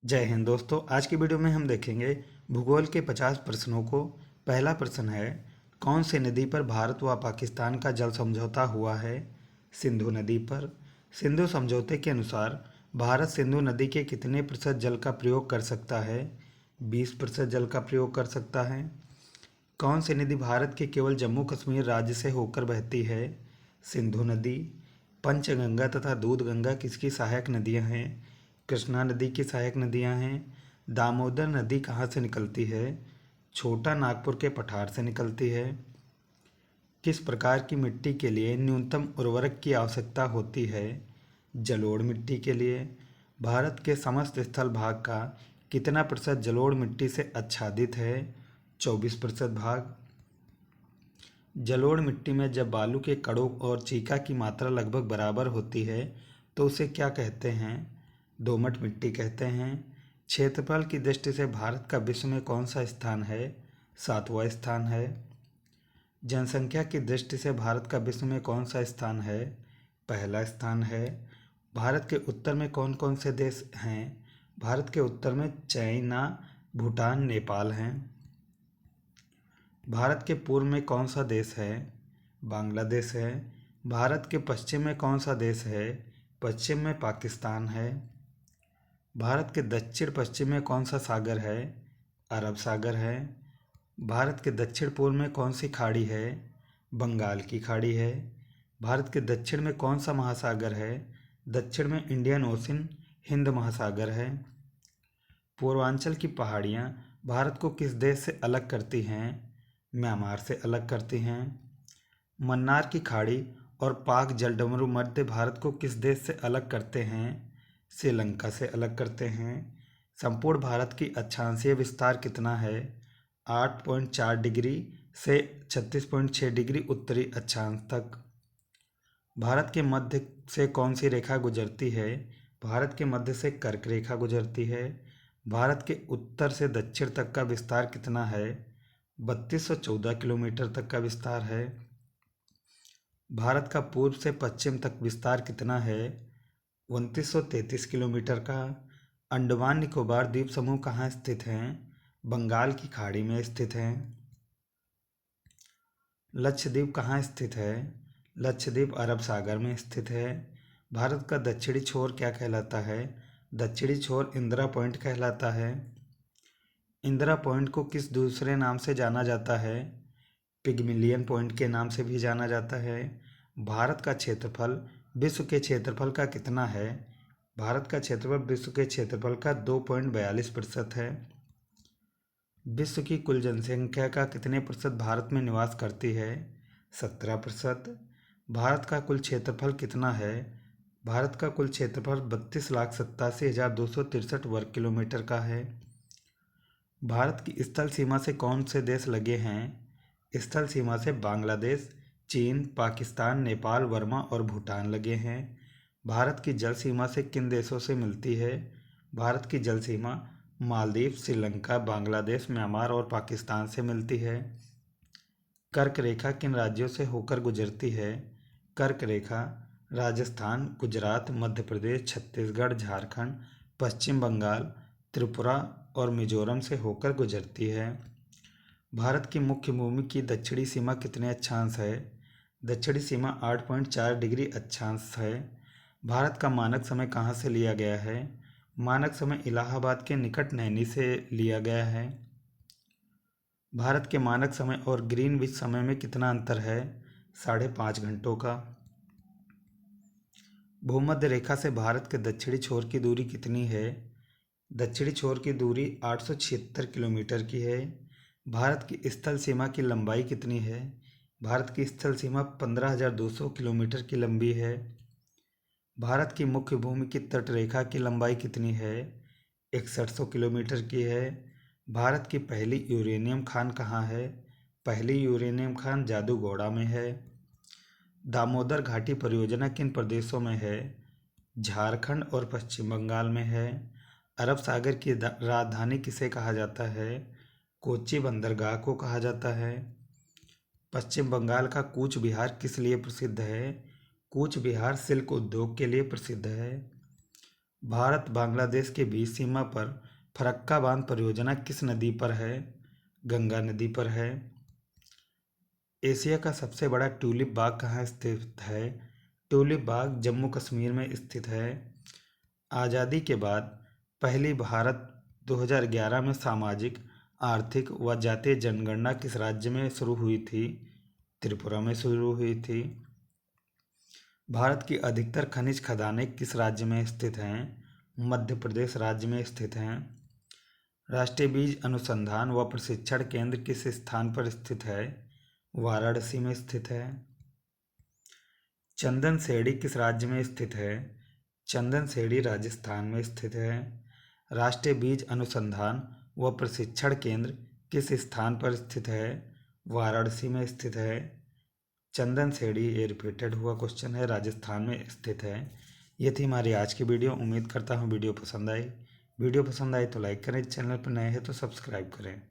जय हिंद दोस्तों। आज की वीडियो में हम देखेंगे भूगोल के 50 प्रश्नों को। पहला प्रश्न है, कौन सी नदी पर भारत व पाकिस्तान का जल समझौता हुआ है? सिंधु नदी पर। सिंधु समझौते के अनुसार भारत सिंधु नदी के कितने प्रतिशत जल का प्रयोग कर सकता है? 20% जल का प्रयोग कर सकता है। कौन सी नदी भारत के केवल जम्मू कश्मीर राज्य से होकर बहती है? सिंधु नदी। पंचगंगा तथा दूधगंगा किसकी सहायक नदियां हैं? कृष्णा नदी की सहायक नदियां हैं। दामोदर नदी कहाँ से निकलती है? छोटा नागपुर के पठार से निकलती है। किस प्रकार की मिट्टी के लिए न्यूनतम उर्वरक की आवश्यकता होती है? जलोढ़ मिट्टी के लिए। भारत के समस्त स्थल भाग का कितना प्रतिशत जलोढ़ मिट्टी से आच्छादित है? 24% भाग। जलोढ़ मिट्टी में जब बालू के कणों और चीका की मात्रा लगभग बराबर होती है तो उसे क्या कहते हैं? दोमट मिट्टी कहते हैं। क्षेत्रफल की दृष्टि से भारत का विश्व में कौन सा स्थान है? 7वां स्थान है। जनसंख्या की दृष्टि से भारत का विश्व में कौन सा स्थान है? पहला स्थान है। भारत के उत्तर में कौन कौन से देश हैं? भारत के उत्तर में चाइना, भूटान, नेपाल हैं। भारत के पूर्व में कौन सा देश है? बांग्लादेश है। भारत के पश्चिम में कौन सा देश है? पश्चिम में पाकिस्तान है। भारत के दक्षिण पश्चिम में कौन सा सागर है? अरब सागर है। भारत के दक्षिण पूर्व में कौन सी खाड़ी है? बंगाल की खाड़ी है। भारत के दक्षिण में कौन सा महासागर है? दक्षिण में इंडियन ओशन, हिंद महासागर है। पूर्वांचल की पहाड़ियाँ भारत को किस देश से अलग करती हैं? म्यांमार से अलग करती हैं। मन्नार की खाड़ी और पाक जलडमरू मध्य भारत को किस देश से अलग करते हैं? श्रीलंका से अलग करते हैं। संपूर्ण भारत की अक्षांशीय विस्तार कितना है? 8.4 डिग्री से 36.6 डिग्री उत्तरी अक्षांश तक। भारत के मध्य से कौन सी रेखा गुजरती है? भारत के मध्य से कर्क रेखा गुजरती है। भारत के उत्तर से दक्षिण तक का विस्तार कितना है? 3214 किलोमीटर तक का विस्तार है। भारत का पूर्व से पश्चिम तक विस्तार कितना है? 2933 किलोमीटर का। अंडमान निकोबार द्वीप समूह कहाँ स्थित हैं? बंगाल की खाड़ी में स्थित हैं। लक्षद्वीप कहाँ स्थित है? लक्षद्वीप अरब सागर में स्थित है। भारत का दक्षिणी छोर क्या कहलाता है? दक्षिणी छोर इंदिरा पॉइंट कहलाता है। इंदिरा पॉइंट को किस दूसरे नाम से जाना जाता है? पिगमिलियन पॉइंट के नाम से भी जाना जाता है। भारत का क्षेत्रफल विश्व के क्षेत्रफल का कितना है? भारत का क्षेत्रफल विश्व के क्षेत्रफल का 2.42% है। विश्व की कुल जनसंख्या का कितने प्रतिशत भारत में निवास करती है? 17%। भारत का कुल क्षेत्रफल कितना है? भारत का कुल क्षेत्रफल 32,87,263 वर्ग किलोमीटर का है। भारत की स्थल सीमा से कौन से देश लगे हैं? स्थल सीमा से बांग्लादेश, चीन, पाकिस्तान, नेपाल, वर्मा और भूटान लगे हैं। भारत की जल सीमा से किन देशों से मिलती है? भारत की जल सीमा मालदीव, श्रीलंका, बांग्लादेश, म्यांमार और पाकिस्तान से मिलती है। कर्क रेखा किन राज्यों से होकर गुजरती है? कर्क रेखा राजस्थान, गुजरात, मध्य प्रदेश, छत्तीसगढ़, झारखंड, पश्चिम बंगाल, त्रिपुरा और मिजोरम से होकर गुजरती है। भारत की मुख्य भूमि की दक्षिणी सीमा कितने अक्षांश है? दक्षिणी सीमा 8.4 डिग्री अक्षांश है। भारत का मानक समय कहाँ से लिया गया है? मानक समय इलाहाबाद के निकट नैनी से लिया गया है। भारत के मानक समय और ग्रीनविच समय में कितना अंतर है? 5.5 घंटों का। भूमध्य रेखा से भारत के दक्षिणी छोर की दूरी कितनी है? दक्षिणी छोर की दूरी 876 किलोमीटर की है। भारत की स्थल सीमा की लंबाई कितनी है? भारत की स्थल सीमा 15,200 किलोमीटर की लंबी है। भारत की मुख्य भूमि की तट रेखा की लंबाई कितनी है? 6100 किलोमीटर की है। भारत की पहली यूरेनियम खान कहाँ है? पहली यूरेनियम खान जादूगोड़ा में है। दामोदर घाटी परियोजना किन प्रदेशों में है? झारखंड और पश्चिम बंगाल में है। अरब सागर की राजधानी किसे कहा जाता है? कोच्चि बंदरगाह को कहा जाता है। पश्चिम बंगाल का कूच बिहार किस लिए प्रसिद्ध है? कूच बिहार सिल्क उद्योग के लिए प्रसिद्ध है। भारत बांग्लादेश के बीच सीमा पर फरक्का बांध परियोजना किस नदी पर है? गंगा नदी पर है। एशिया का सबसे बड़ा ट्यूलिप बाग कहाँ स्थित है? ट्यूलिप बाग जम्मू कश्मीर में स्थित है। आज़ादी के बाद पहली भारत 2011 में सामाजिक, आर्थिक व जातीय जनगणना किस राज्य में शुरू हुई थी? त्रिपुरा में शुरू हुई थी। भारत की अधिकतर खनिज खदानें किस राज्य में स्थित हैं? मध्य प्रदेश राज्य में स्थित हैं। राष्ट्रीय बीज अनुसंधान व प्रशिक्षण केंद्र किस स्थान पर स्थित है? वाराणसी में स्थित है। चंदन सेड़ी किस राज्य में स्थित है? चंदन सेड़ी राजस्थान में स्थित है। राष्ट्रीय बीज अनुसंधान व प्रशिक्षण केंद्र किस स्थान पर स्थित है? वाराणसी में स्थित है। चंदन सेड़ी, ये रिपीटेड हुआ क्वेश्चन है, राजस्थान में स्थित है। ये थी हमारी आज की वीडियो। उम्मीद करता हूँ वीडियो पसंद आई। वीडियो पसंद आई तो लाइक करें, चैनल पर नए हैं तो सब्सक्राइब करें।